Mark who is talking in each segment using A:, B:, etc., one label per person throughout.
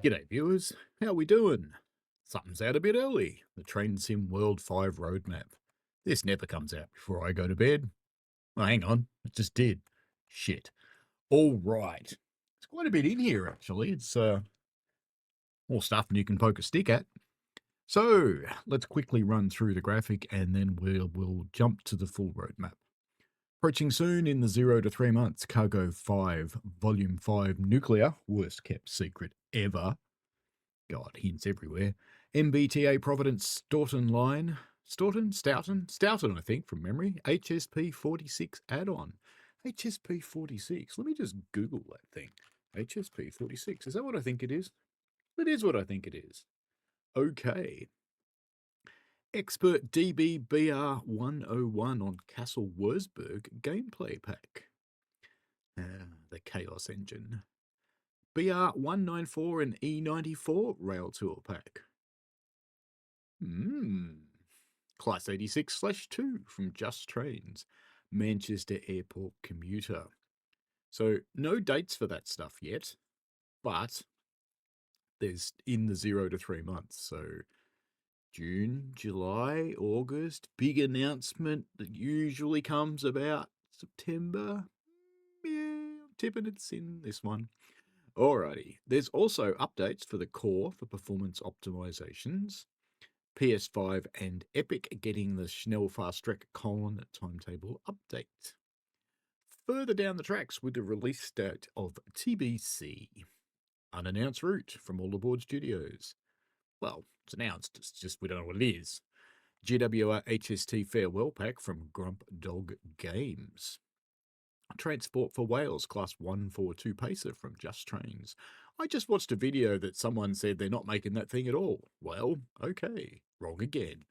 A: G'day viewers, how we doing? Something's out a bit early, the Train Sim World 5 roadmap. This never comes out before I go to bed. Oh, hang on, it just did. Shit. All right. It's quite a bit in here, actually. It's more stuff than you can poke a stick at. So, let's quickly run through the graphic and then we'll jump to the full roadmap. Approaching soon in the 0 to 3 months, Cargo 5, Volume 5 Nuclear, worst kept secret ever. God, hints everywhere. MBTA Providence Stoughton Line. Stoughton, I think, from memory. HSP46 Add-On. HSP46. Let me just Google that thing. HSP46. Is that what I think it is? It is what I think it is. Okay. Expert DBBR101 on Castle Wurzburg gameplay pack. The Chaos Engine. BR194 and E94 rail tour pack. Class 86/2 from Just Trains, Manchester Airport Commuter. So no dates for that stuff yet, but there's in the 0 to 3 months. So June, July, August, big announcement that usually comes about September. Yeah, I'm tipping it's in this one. Alrighty, there's also updates for the core for performance optimizations. PS5 and Epic getting the Schnell Fast Trek colon timetable update. Further down the tracks with the release date of TBC. Unannounced route from All Aboard Studios. Well, it's announced, it's just we don't know what it is. GWR HST Farewell Pack from Grump Dog Games. Transport for Wales Class 142 Pacer from Just Trains. I just watched a video that someone said they're not making that thing at all. Well, okay, wrong again.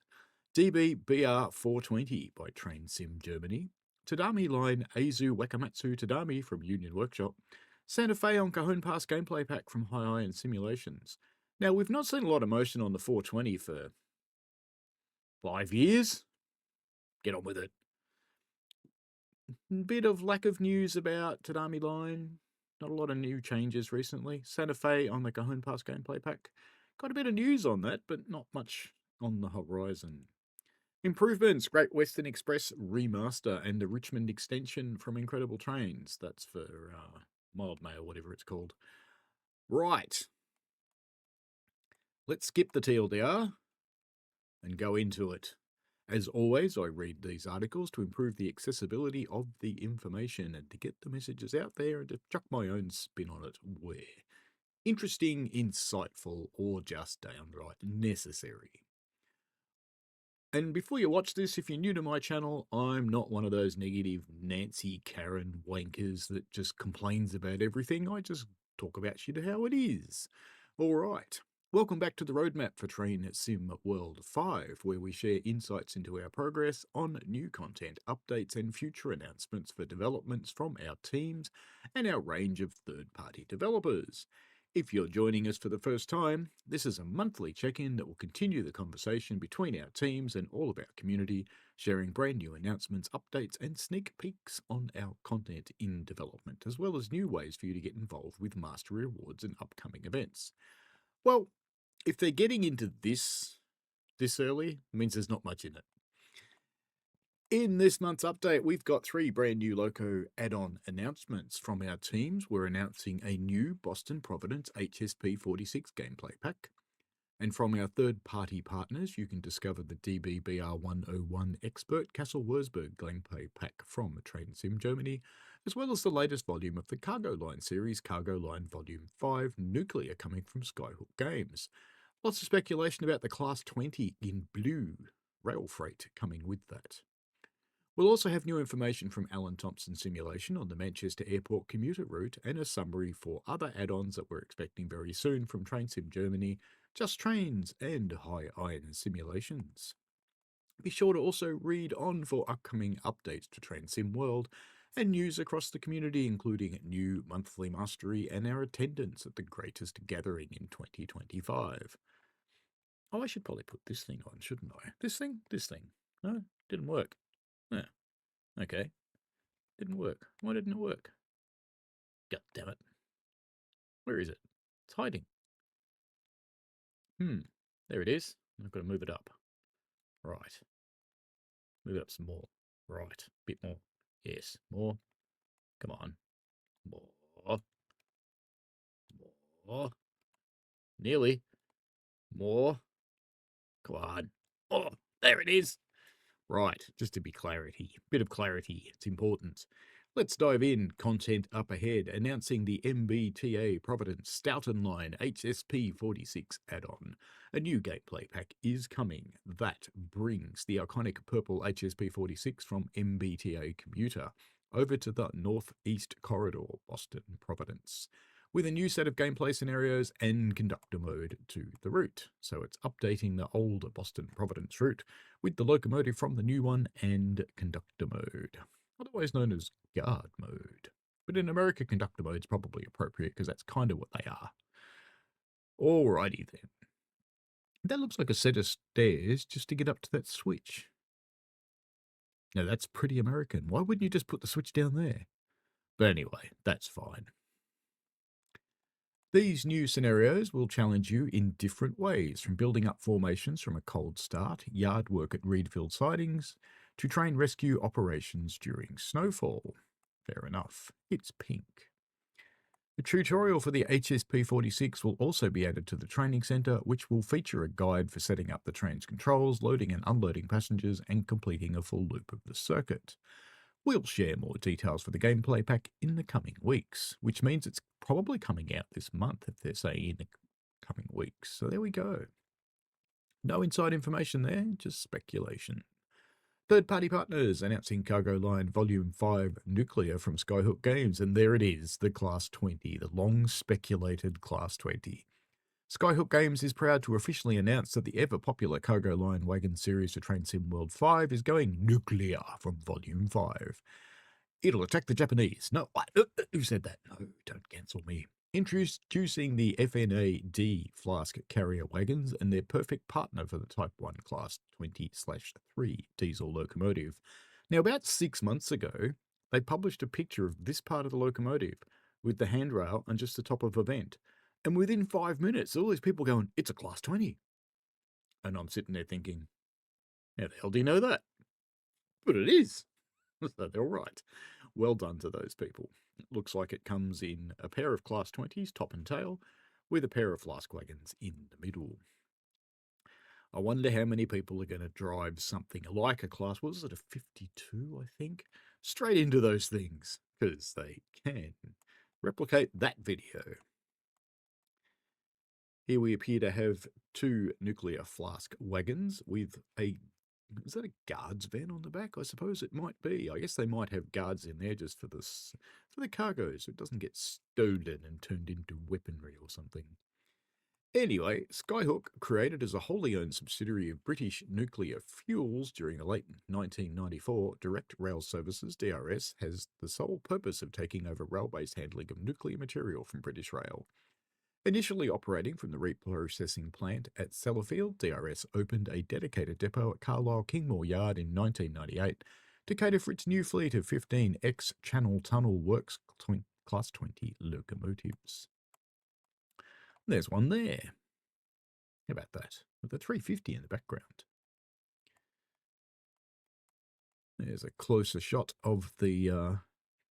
A: DB-BR 420 by Train Sim Germany. Tadami Line Azu Wakamatsu Tadami from Union Workshop. Santa Fe on Cajon Pass gameplay pack from High Iron Simulations. Now, we've not seen a lot of motion on the 420 for 5 years. Get on with it. Bit of lack of news about Tadami Line. Not a lot of new changes recently. Santa Fe on the Cajon Pass gameplay pack. Got a bit of news on that, but not much on the horizon. Improvements, Great Western Express remaster and the Richmond extension from Incredible Trains. That's for Mild Mail, whatever it's called. Right. Let's skip the TLDR and go into it. As always, I read these articles to improve the accessibility of the information and to get the messages out there and to chuck my own spin on it where interesting, insightful, or just downright necessary. And before you watch this, if you're new to my channel, I'm not one of those negative Nancy Karen wankers that just complains about everything. I just talk about shit how it is. Alright. Welcome back to the roadmap for Train Sim World 5, where we share insights into our progress on new content, updates and future announcements for developments from our teams and our range of third-party developers. If you're joining us for the first time, this is a monthly check-in that will continue the conversation between our teams and all of our community, sharing brand new announcements, updates and sneak peeks on our content in development, as well as new ways for you to get involved with Mastery Awards and upcoming events. Well, if they're getting into this early, it means there's not much in it. In this month's update, we've got 3 brand new Loco add-on announcements from our teams. We're announcing a new Boston Providence HSP46 gameplay pack. And from our third-party partners, you can discover the DBBR101 Expert Castle Wurzburg gameplay pack from Train Sim Germany, as well as the latest volume of the Cargo Line series, Cargo Line Volume 5 Nuclear, coming from Skyhook Games. Lots of speculation about the Class 20 in blue rail freight coming with that. We'll also have new information from Thomson Simulation on the Manchester Airport Commuter route and a summary for other add-ons that we're expecting very soon from Train Sim Germany, Just Trains and High Iron Simulations. Be sure to also read on for upcoming updates to Train Sim World and news across the community, including new monthly mastery and our attendance at the greatest gathering in 2025. Oh, I should probably put this thing on, shouldn't I? This thing? No, didn't work. Yeah. Okay. Didn't work. Why didn't it work? God damn it. Where is it? It's hiding. There it is. I've got to move it up. Right. Move it up some more. Right. Bit more. Yes. More. Come on. More. More. Nearly. More. Come on. Oh, there it is. Right, just to be bit of clarity, it's important. Let's dive in. Content up ahead, announcing the MBTA Providence Stoughton Line HSP46 Add-On. A new gameplay pack is coming. That brings the iconic purple HSP46 from MBTA Commuter over to the Northeast Corridor, Boston, Providence, with a new set of gameplay scenarios and conductor mode to the route. So it's updating the old Boston Providence route with the locomotive from the new one and conductor mode, otherwise known as guard mode. But in America, conductor mode is probably appropriate because that's kind of what they are. Alrighty then. That looks like a set of stairs just to get up to that switch. Now that's pretty American. Why wouldn't you just put the switch down there? But anyway, that's fine. These new scenarios will challenge you in different ways, from building up formations from a cold start, yard work at Reedfield sidings, to train rescue operations during snowfall. Fair enough, it's pink. The tutorial for the HSP46 will also be added to the training centre, which will feature a guide for setting up the train's controls, loading and unloading passengers, and completing a full loop of the circuit. We'll share more details for the gameplay pack in the coming weeks, which means it's probably coming out this month if they're saying in the coming weeks. So there we go. No inside information there, just speculation. Third-party partners announcing Cargo Line Volume 5 Nuclear from Skyhook Games, and there it is, the Class 20, the long-speculated Class 20. Skyhook Games is proud to officially announce that the ever-popular Cargo Line wagon series for Train Sim World 5 is going nuclear from Volume 5. It'll attack the Japanese. No, what? Who said that? No, don't cancel me. Introducing the FNA-D Flask Carrier wagons and their perfect partner for the Type 1 Class 20/3 diesel locomotive. Now, about 6 months ago, they published a picture of this part of the locomotive with the handrail and just the top of a vent. And within 5 minutes, all these people going, it's a Class 20. And I'm sitting there thinking, how the hell do you know that? But it is. So they're all right. Well done to those people. It looks like it comes in a pair of Class 20s, top and tail, with a pair of flask wagons in the middle. I wonder how many people are going to drive something like a Class, what was it, a 52, I think? Straight into those things, because they can replicate that video. Here we appear to have 2 nuclear flask wagons with a, is that a guard's van on the back? I suppose it might be. I guess they might have guards in there just for this, for the cargo, so it doesn't get stolen and turned into weaponry or something. Anyway, Skyhook, created as a wholly owned subsidiary of British Nuclear Fuels during the late 1994, Direct Rail Services, DRS, has the sole purpose of taking over railways handling of nuclear material from British Rail. Initially operating from the reprocessing plant at Sellafield, DRS opened a dedicated depot at Carlisle Kingmore Yard in 1998 to cater for its new fleet of 15 X-Channel Tunnel Works Class 20 locomotives. There's one there. How about that? With the 350 in the background. There's a closer shot of the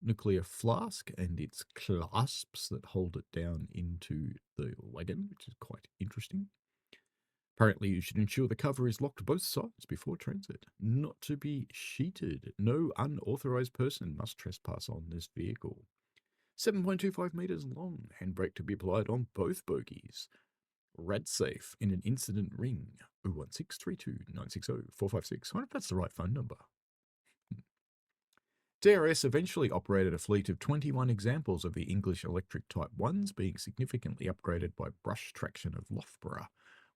A: nuclear flask and its clasps that hold it down into the wagon, which is quite interesting. Apparently, you should ensure the cover is locked both sides before transit. Not to be sheeted. No unauthorized person must trespass on this vehicle. 7.25 metres long. Handbrake to be applied on both bogies. RadSafe in an incident ring. 01632 960 456. I wonder if that's the right phone number. DRS eventually operated a fleet of 21 examples of the English Electric Type 1s, being significantly upgraded by brush traction of Loughborough,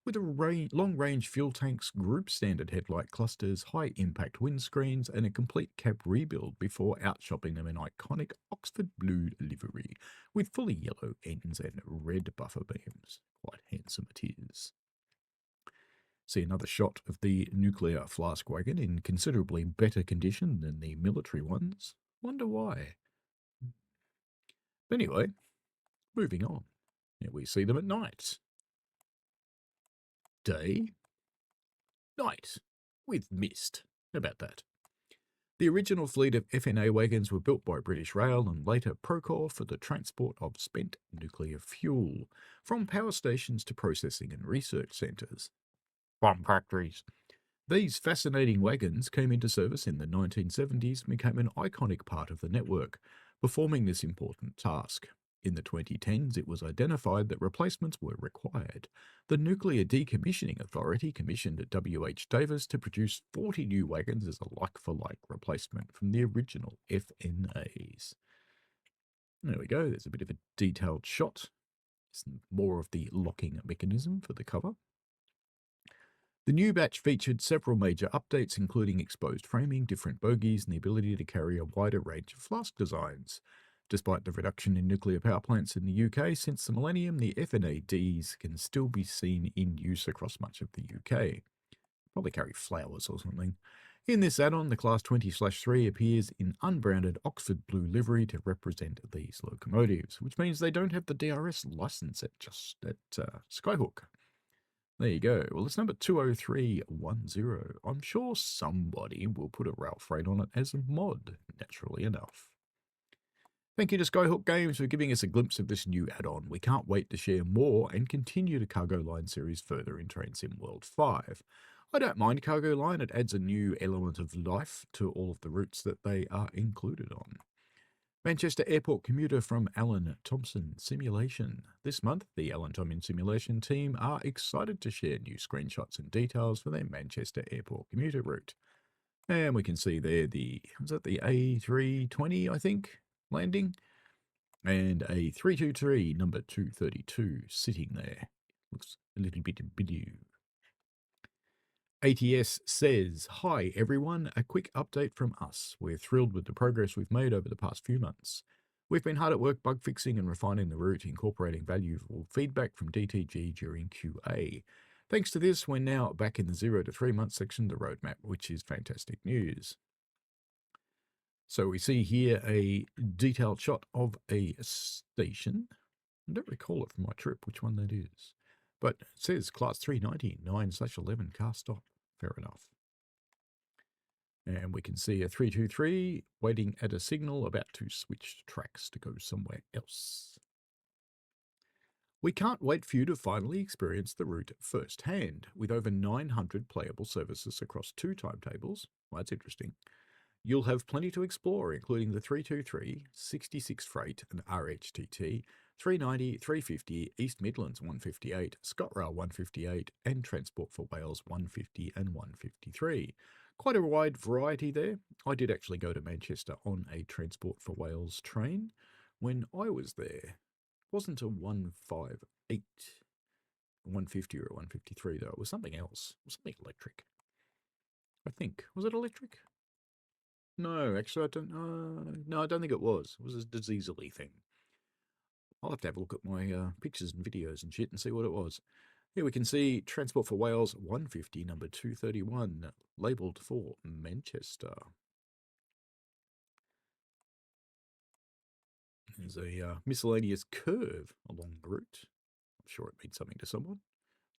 A: with a long-range fuel tanks, group standard headlight clusters, high-impact windscreens, and a complete cab rebuild before outshopping them in iconic Oxford blue livery, with fully yellow ends and red buffer beams. Quite handsome it is. See another shot of the nuclear flask wagon in considerably better condition than the military ones. Wonder why. Anyway, moving on. Here we see them at night. Day, night, with mist. How about that? The original fleet of FNA wagons were built by British Rail and later Procore for the transport of spent nuclear fuel, from power stations to processing and research centres. Bomb factories. These fascinating wagons came into service in the 1970s and became an iconic part of the network, performing this important task. In the 2010s, it was identified that replacements were required. The Nuclear Decommissioning Authority commissioned W.H. Davis to produce 40 new wagons as a like-for-like replacement from the original FNAs. There we go, there's a bit of a detailed shot. Some more of the locking mechanism for the cover. The new batch featured several major updates, including exposed framing, different bogies, and the ability to carry a wider range of flask designs. Despite the reduction in nuclear power plants in the UK since the millennium, the FNADs can still be seen in use across much of the UK. Probably carry flowers or something. In this add-on, the Class 20/3 appears in unbranded Oxford blue livery to represent these locomotives, which means they don't have the DRS license at Skyhook. There you go. Well, it's number 20310. I'm sure somebody will put a rail freight on it as a mod, naturally enough. Thank you to Skyhook Games for giving us a glimpse of this new add-on. We can't wait to share more and continue the Cargo Line series further in Train Sim World 5. I don't mind Cargo Line, it adds a new element of life to all of the routes that they are included on. Manchester Airport Commuter from Thomson Simulation. This month, the Thomson Simulation team are excited to share new screenshots and details for their Manchester Airport Commuter route. And we can see there was that the A320, I think, landing, and a 323 number 232 sitting there. Looks a little bit blue. ATS says, "Hi everyone, a quick update from us. We're thrilled with the progress we've made over the past few months. We've been hard at work bug fixing and refining the route, incorporating valuable feedback from DTG during QA. Thanks to this, we're now back in the 0 to 3 month section of the roadmap, which is fantastic news." So we see here a detailed shot of a station. I don't recall it from my trip which one that is. But it says Class 390, 9/11 car stop. Fair enough. And we can see a 323 waiting at a signal about to switch tracks to go somewhere else. We can't wait for you to finally experience the route firsthand. With over 900 playable services across 2 timetables, well, that's interesting, you'll have plenty to explore, including the 323, 66 Freight and RHTT, 390, 350, East Midlands 158, ScotRail 158, and Transport for Wales 150 and 153. Quite a wide variety there. I did actually go to Manchester on a Transport for Wales train when I was there. It wasn't a 158, 150 or a 153 though. It was something else. It was something electric. I think. Was it electric? No, actually, I don't. No, I don't think it was. It was a diesel-y thing. I'll have to have a look at my pictures and videos and shit and see what it was. Here we can see Transport for Wales 150, number 231, labelled for Manchester. There's a miscellaneous curve along the route. I'm sure it means something to someone.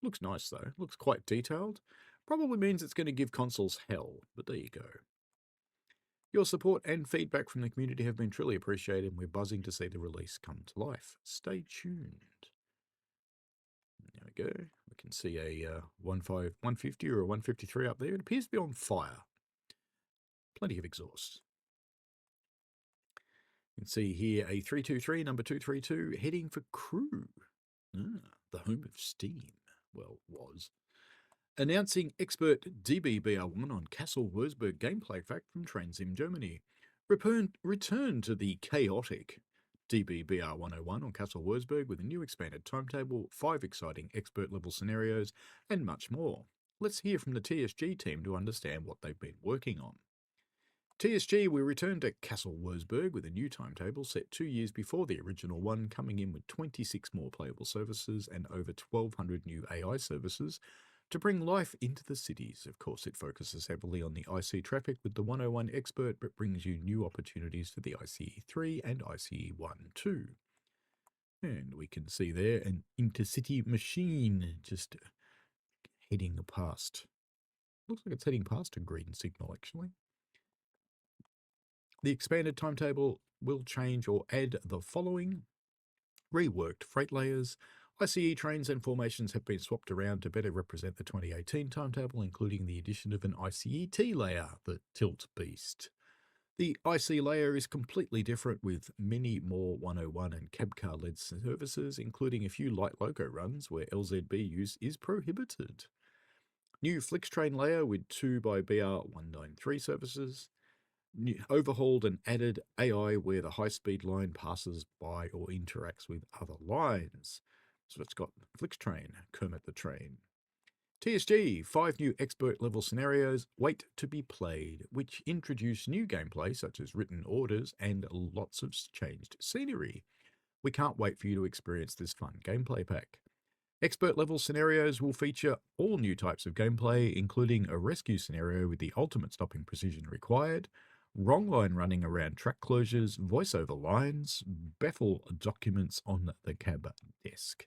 A: Looks nice though. Looks quite detailed. Probably means it's going to give consoles hell, but there you go. Your support and feedback from the community have been truly appreciated, and we're buzzing to see the release come to life. Stay tuned. There we go. We can see a 150 or a 153 up there. It appears to be on fire. Plenty of exhaust. You can see here a 323, number 232, heading for Crewe. The home of Steam. Well, was. Announcing expert DBBR1 on Kassel-Wurzburg gameplay fact from Transim Germany. Return to the chaotic DBBR101 on Kassel-Wurzburg with a new expanded timetable, 5 exciting expert-level scenarios, and much more. Let's hear from the TSG team to understand what they've been working on. TSG, we return to Kassel-Wurzburg with a new timetable set 2 years before the original one, coming in with 26 more playable services and over 1,200 new AI services To bring life into the cities, of course, it focuses heavily on the IC traffic with the 101 Expert, but brings you new opportunities for the ICE3 and ICE1 too. And we can see there an intercity machine just heading past. Looks like it's heading past a green signal, actually. The expanded timetable will change or add the following. Reworked freight layers. ICE trains and formations have been swapped around to better represent the 2018 timetable, including the addition of an ICE-T layer, the Tilt Beast. The IC layer is completely different with many more 101 and cab car-led services, including a few light loco runs where LZB use is prohibited. New FlixTrain layer with 2x BR193 services. Overhauled and added AI where the high-speed line passes by or interacts with other lines. So it's got FlixTrain, Kermit the Train. TSG, 5 new expert-level scenarios wait to be played, which introduce new gameplay such as written orders and lots of changed scenery. We can't wait for you to experience this fun gameplay pack. Expert-level scenarios will feature all new types of gameplay, including a rescue scenario with the ultimate stopping precision required, wrong line running around track closures, voiceover lines, baffle documents on the cab desk.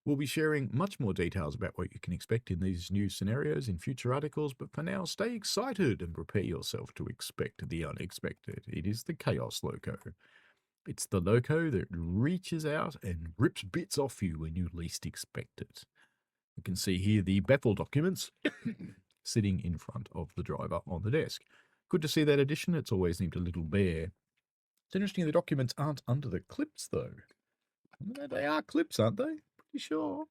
A: We'll be sharing much more details about what you can expect in these new scenarios in future articles, but for now, stay excited and prepare yourself to expect the unexpected. It is the Chaos Loco. It's the loco that reaches out and rips bits off you when you least expect it. You can see here the baffle documents sitting in front of the driver on the desk. Good to see that addition. It's always neat a little bear. It's interesting the documents aren't under the clips, though. They are clips, aren't they? Pretty sure.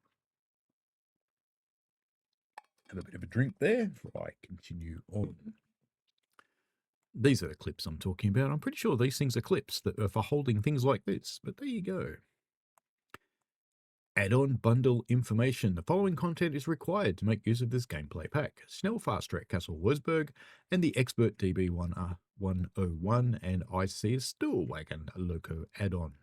A: Have a bit of a drink there before I continue on. These are the clips I'm talking about. I'm pretty sure these things are clips that are for holding things like this, but there you go. Add-on bundle information. The following content is required to make use of this gameplay pack. Snell Fast Track Castle Wurzburg and the Expert DB101 and IC Stool Wagon Loco add-on.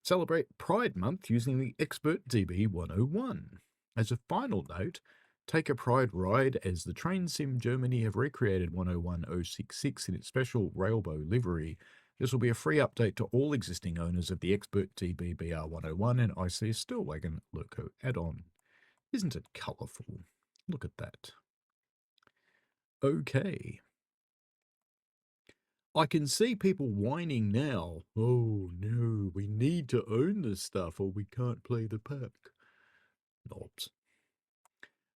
A: Celebrate Pride Month using the Expert DB101. As a final note, take a Pride ride as the Train Sim Germany have recreated 101066 in its special Railbow livery. This will be a free update to all existing owners of the Expert DB-BR101 and IC Stool Wagon Loco add-on. Isn't it colourful? Look at that. Okay. I can see people whining now. Oh no, we need to own this stuff or we can't play the pack. Knobs.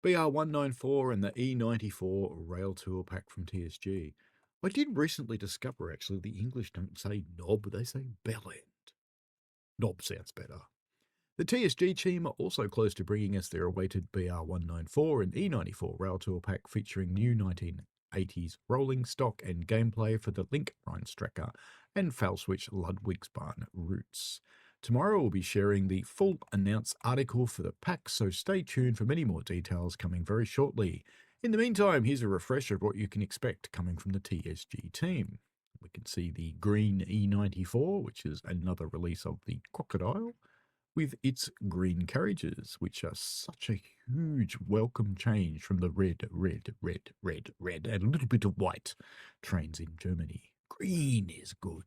A: BR194 and the E94 Rail Tour pack from TSG. I did recently discover, actually, the English don't say knob, they say bell end. Knob sounds better. The TSG team are also close to bringing us their awaited BR194 and E94 Rail Tour pack featuring new 1980s rolling stock and gameplay for the Link Rheinstrecke and Felswitch Ludwigsbahn routes. Tomorrow we'll be sharing the full announced article for the pack, so stay tuned for many more details coming very shortly. In the meantime, here's a refresher of what you can expect coming from the TSG team. We can see the green E94, which is another release of the Crocodile, with its green carriages, which are such a huge welcome change from the red, and a little bit of white trains in Germany. Green is good.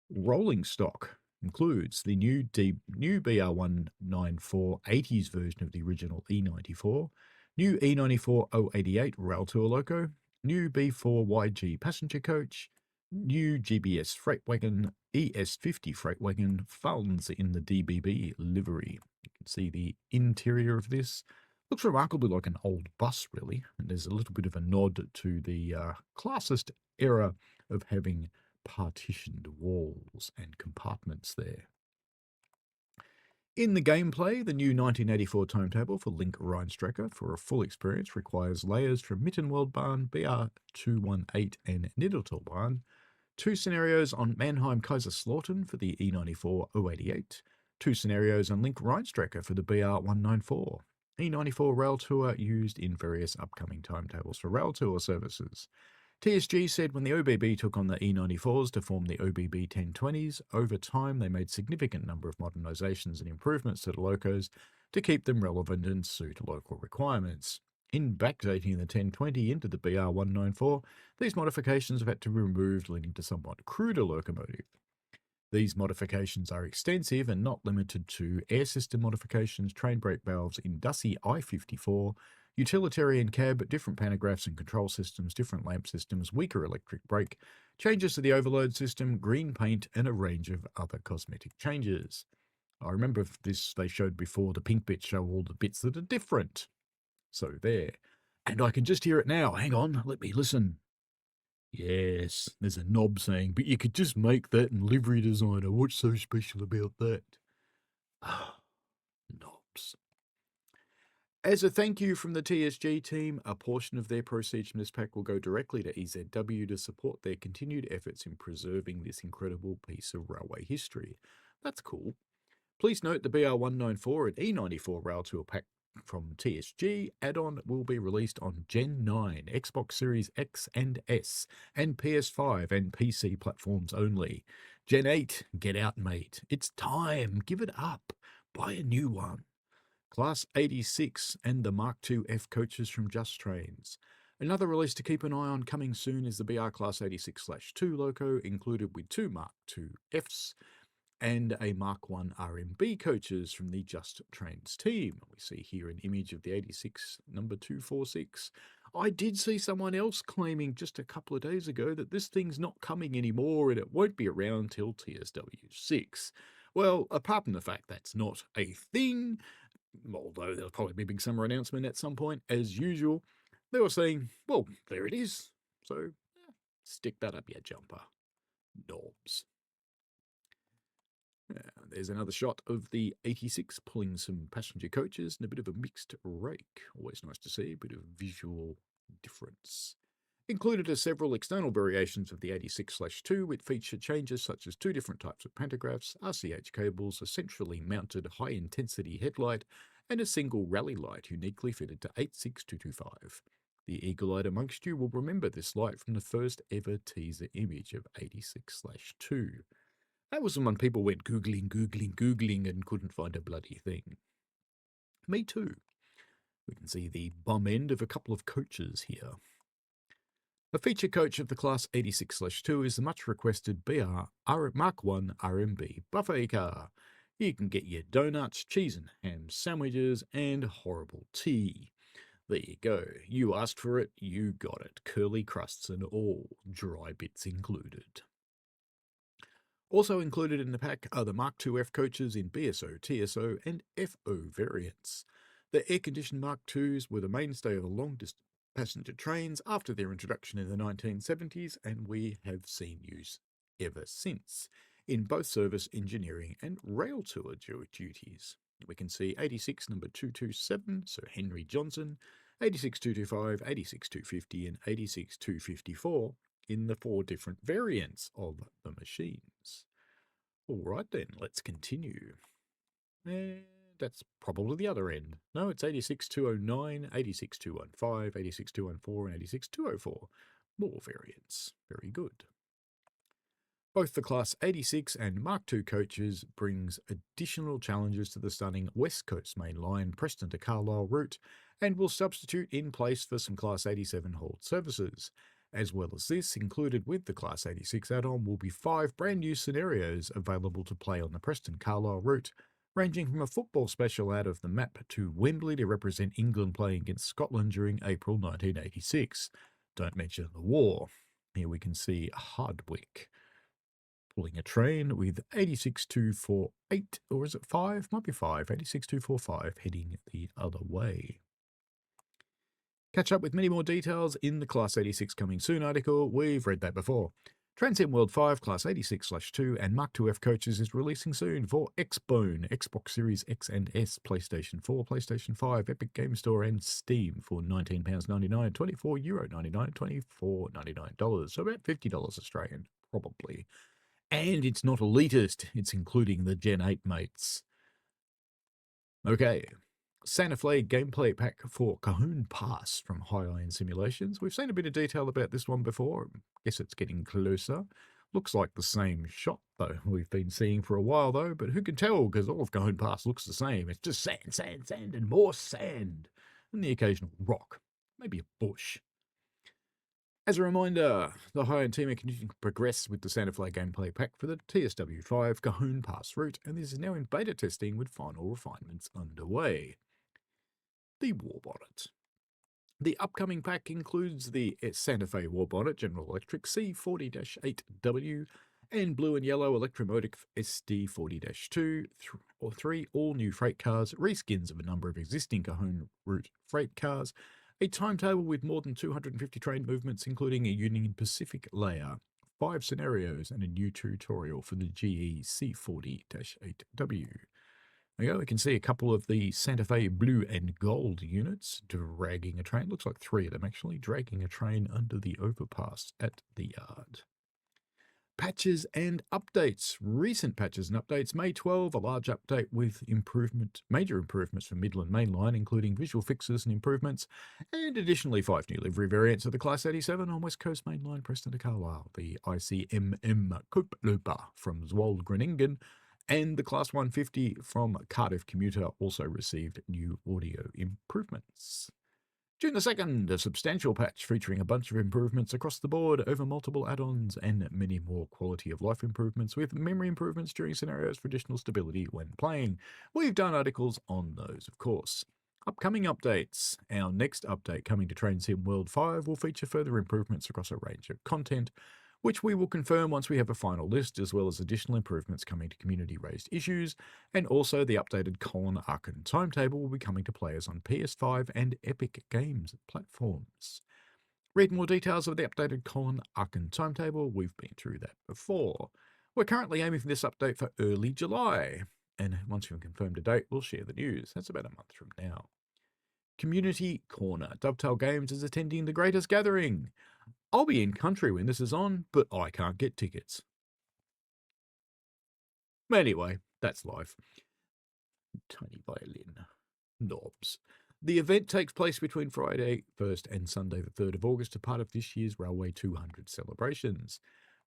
A: Rolling stock includes the new BR194 80s version of the original E94, new E94 088 Rail Tour Loco, new B4YG passenger coach, new GBS freight wagon, ES50 freight wagon, funds in the DBB livery. You can see the interior of this. Looks remarkably like an old bus, really, and there's a little bit of a nod to the classist era of having partitioned walls and compartments there. In the gameplay, the new 1984 timetable for Link Rheinstrecke for a full experience requires layers from Mittenwaldbahn, BR218 and Niddeltalbahn, 2 scenarios on Mannheim Kaiserslautern for the E94 088, 2 scenarios on Link Rheinstrecke for the BR194, E94 Rail Tour used in various upcoming timetables for rail tour services. TSG said when the OBB took on the E94s to form the OBB 1020s, over time they made significant number of modernisations and improvements to the locos, to keep them relevant and suit local requirements. In backdating the 1020 into the BR194, these modifications have had to be removed, leading to somewhat cruder locomotive. These modifications are extensive and not limited to air system modifications, train brake valves in Dussy I-54, utilitarian cab, different pantographs and control systems, different lamp systems, weaker electric brake, changes to the overload system, green paint, and a range of other cosmetic changes. I remember this they showed before, the pink bits show all the bits that are different. So there. And I can just hear it now. Hang on, let me listen. Yes, there's a knob saying, but you could just make that in livery designer. What's so special about that? Ah, knobs. As a thank you from the TSG team, a portion of their proceeds from this pack will go directly to EZW to support their continued efforts in preserving this incredible piece of railway history. That's cool. Please note the BR194 and E94 Rail Tour pack from TSG add-on will be released on Gen 9, Xbox Series X and S, and PS5 and PC platforms only. Gen 8, get out, mate. It's time. Give it up. Buy a new one. Class 86 and the Mark II F coaches from Just Trains. Another release to keep an eye on coming soon is the BR Class 86/2 loco, included with 2 Mark II Fs, and a Mark 1 RMB coaches from the Just Trains team. We see here an image of the 86 number 246. I did see someone else claiming just a couple of days ago that this thing's not coming anymore and it won't be around till TSW6. Well, apart from the fact that's not a thing, although there'll probably be a big summer announcement at some point, as usual, they were saying, well, there it is. So, stick that up your jumper. Knobs. There's another shot of the 86 pulling some passenger coaches and a bit of a mixed rake. Always nice to see a bit of visual difference. Included are several external variations of the 86/2 with feature changes such as 2 different types of pantographs, RCH cables, a centrally mounted high-intensity headlight, and a single rally light uniquely fitted to 86225. The eagle-eyed amongst you will remember this light from the first ever teaser image of 86/2. That was when people went Googling and couldn't find a bloody thing. Me too. We can see the bum end of a couple of coaches here. A feature coach of the Class 86/2 is the much requested Mark 1 RMB buffet car. You can get your donuts, cheese and ham sandwiches, and horrible tea. There you go. You asked for it, you got it. Curly crusts and all, dry bits included. Also included in the pack are the Mark II F coaches in BSO, TSO, and FO variants. The air-conditioned Mark IIs were the mainstay of the long-distance passenger trains after their introduction in the 1970s, and we have seen use ever since, in both service, engineering, and rail tour duties. We can see 86 number 227, Sir Henry Johnson, 86-225, 86-250, and 86-254 in the 4 different variants of the machines. All right then, let's continue. That's probably the other end. No, it's 86-209, 86-215, 86-214, and 86-204. More variants. Very good. Both the Class 86 and Mark II coaches brings additional challenges to the stunning West Coast Main Line Preston to Carlisle route and will substitute in place for some Class 87 hauled services. As well as this, included with the Class 86 add-on will be 5 brand new scenarios available to play on the Preston-Carlisle route, ranging from a football special out of the map to Wembley to represent England playing against Scotland during April 1986. Don't mention the war. Here we can see Hardwick pulling a train with 86248, or is it 5? Might be 5. 86245 heading the other way. Catch up with many more details in the Class 86 Coming Soon article. We've read that before. Transcend World 5 Class 86/2 and Mark II F coaches is releasing soon for Xbone, Xbox Series X and S, PlayStation 4, PlayStation 5, Epic Game Store and Steam for £19.99, €24.99, $24.99, so about $50 Australian, probably. And it's not elitist, it's including the Gen 8 mates. Okay. Santa Fe gameplay pack for Cahoon Pass from High Iron Simulations. We've seen a bit of detail about this one before. I guess it's getting closer. Looks like the same shot, though, we've been seeing for a while, though, but who can tell, because all of going past looks the same. It's just sand, sand, sand, and more sand, and the occasional rock, maybe a bush. As a reminder, the high-end team are continuing to progress with the Santa Fe gameplay pack for the TSW5 Cahoon Pass route, and this is now in beta testing with final refinements underway. The War Bonnet. The upcoming pack includes the Santa Fe War Bonnet General Electric C40-8W and blue and yellow Electromotive SD40-2 or 3 all-new freight cars, reskins of a number of existing Cahoon route freight cars, a timetable with more than 250 train movements, including a Union Pacific layer, 5 scenarios, and a new tutorial for the GE C40-8W. There you go, we can see a couple of the Santa Fe blue and gold units dragging a train. Looks like 3 of them actually, dragging a train under the overpass at the yard. Patches and updates. Recent patches and updates. May 12, a large update with major improvements for Midland Main Line, including visual fixes and improvements, and additionally 5 new livery variants of the Class 87 on West Coast Main Line, Preston to Carlisle, the ICMM Kooploper from Zwolle-Groningen, and the Class 150 from Cardiff Commuter also received new audio improvements. June the 2nd, a substantial patch featuring a bunch of improvements across the board over multiple add-ons and many more quality of life improvements with memory improvements during scenarios for additional stability when playing. We've done articles on those, of course. Upcoming updates. Our next update coming to Train Sim World 5 will feature further improvements across a range of content, which we will confirm once we have a final list, as well as additional improvements coming to community-raised issues, and also the updated Colin Arkin timetable will be coming to players on PS5 and Epic Games platforms. Read more details of the updated Colin Arkin timetable. We've been through that before. We're currently aiming for this update for early July, and once we've confirmed a date, we'll share the news. That's about a month from now. Community Corner. Dovetail Games is attending the Greatest Gathering. I'll be in country when this is on, but I can't get tickets. Anyway, that's life. Tiny violin. Knobs. The event takes place between Friday 1st and Sunday the 3rd of August as part of this year's Railway 200 celebrations.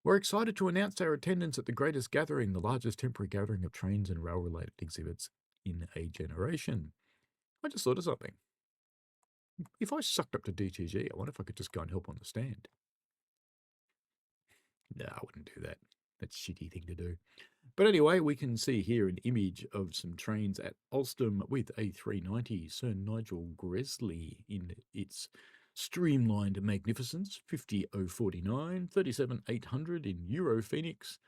A: We're excited to announce our attendance at the Greatest Gathering, the largest temporary gathering of trains and rail-related exhibits in a generation. I just thought of something. If I sucked up to DTG, I wonder if I could just go and help on the stand. No, I wouldn't do that. That's a shitty thing to do. But anyway, we can see here an image of some trains at Alstom with a 390 Sir Nigel Gresley in its streamlined magnificence, 50049, 37800 in Euro Phoenix,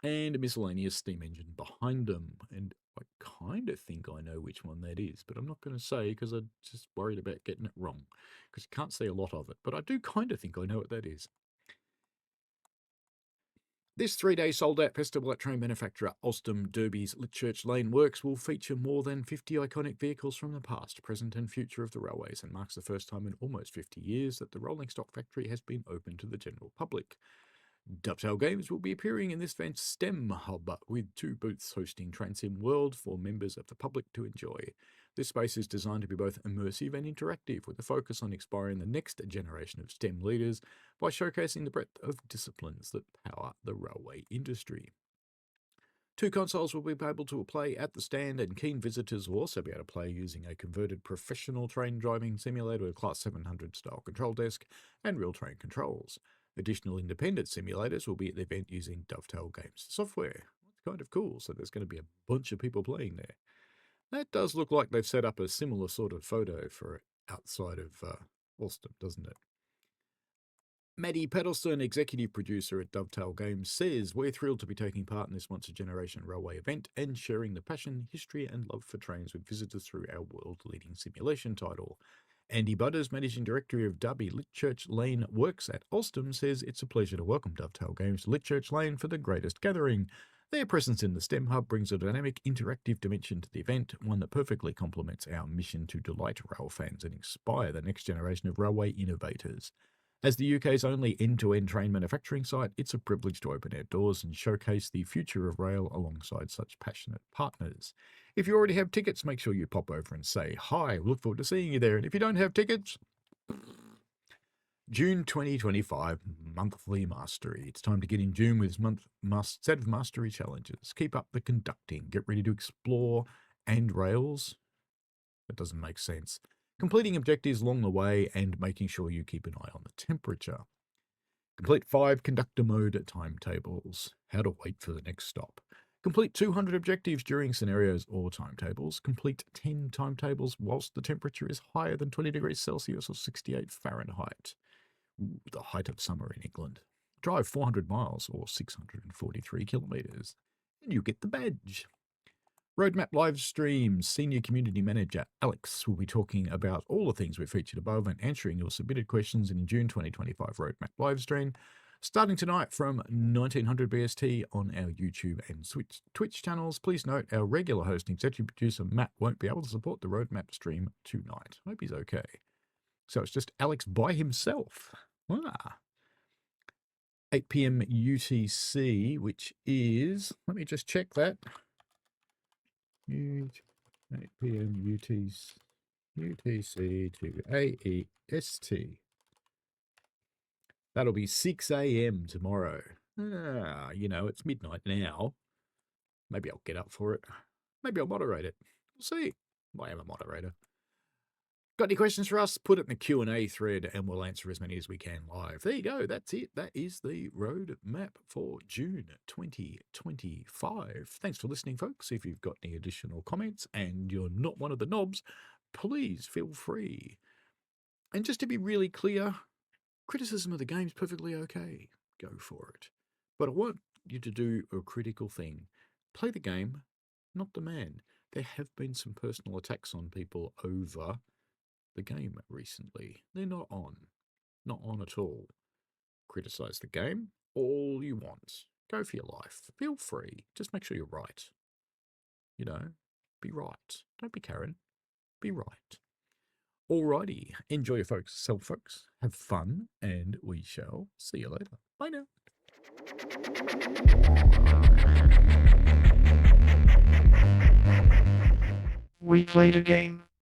A: and a miscellaneous steam engine behind them. And I kind of think I know which one that is, but I'm not going to say because I'm just worried about getting it wrong, because you can't see a lot of it. But I do kind of think I know what that is. This 3-day sold-out festival at train manufacturer Alstom Derby's Litchurch Lane Works will feature more than 50 iconic vehicles from the past, present and future of the railways, and marks the first time in almost 50 years that the rolling stock factory has been open to the general public. Dovetail Games will be appearing in this event's STEM hub, with 2 booths hosting Trainsim World for members of the public to enjoy. This space is designed to be both immersive and interactive, with a focus on inspiring the next generation of STEM leaders by showcasing the breadth of disciplines that power the railway industry. 2 consoles will be able to play at the stand, and keen visitors will also be able to play using a converted professional train driving simulator with Class 700 style control desk and real train controls. Additional independent simulators will be at the event using Dovetail Games software. It's kind of cool, so there's going to be a bunch of people playing there. That does look like they've set up a similar sort of photo for outside of Alstom, doesn't it? Maddie Peddleston, executive producer at Dovetail Games, says, "We're thrilled to be taking part in this once-a-generation railway event and sharing the passion, history and love for trains with visitors through our world-leading simulation title." Andy Butters, managing director of Derby Litchurch Lane Works at Alstom, says it's a pleasure to welcome Dovetail Games to Litchurch Lane for the Greatest Gathering. Their presence in the STEM Hub brings a dynamic, interactive dimension to the event, one that perfectly complements our mission to delight rail fans and inspire the next generation of railway innovators. As the UK's only end-to-end train manufacturing site, it's a privilege to open our doors and showcase the future of rail alongside such passionate partners. If you already have tickets, make sure you pop over and say hi. We look forward to seeing you there. And if you don't have tickets, June 2025 Monthly Mastery. It's time to get in June with set of mastery challenges. Keep up the conducting. Get ready to explore and rails. That doesn't make sense. Completing objectives along the way and making sure you keep an eye on the temperature. Complete 5 Conductor Mode timetables. How to wait for the next stop. Complete 200 objectives during scenarios or timetables. Complete 10 timetables whilst the temperature is higher than 20 degrees Celsius or 68 Fahrenheit. Ooh, the height of summer in England. Drive 400 miles or 643 kilometres, and you get the badge. Roadmap live stream. Senior Community Manager Alex will be talking about all the things we've featured above and answering your submitted questions in June 2025 Roadmap live stream, starting tonight from 1900 BST on our YouTube and Twitch channels. Please note our regular host executive producer Matt won't be able to support the Roadmap stream tonight. Hope he's okay. So it's just Alex by himself. 8 p.m. UTC, which is, let me just check that. 8 p.m. UTC to AEST. That'll be 6 a.m. tomorrow. It's midnight now. Maybe I'll get up for it. Maybe I'll moderate it. We'll see. I am a moderator. Got any questions for us? Put it in the Q&A thread and we'll answer as many as we can live. There you go. That's it. That is the roadmap for June 2025. Thanks for listening, folks. If you've got any additional comments and you're not one of the knobs, please feel free. And just to be really clear, criticism of the game's perfectly okay. Go for it. But I want you to do a critical thing. Play the game, not the man. There have been some personal attacks on people over the game recently. They're not on at all. Criticize the game all you want. Go for your life. Feel free. Just make sure you're right. Be right. Don't be Karen. Be right. Alrighty. Enjoy yourself, folks. Have fun, and we shall see you later. Bye now.
B: We played a game.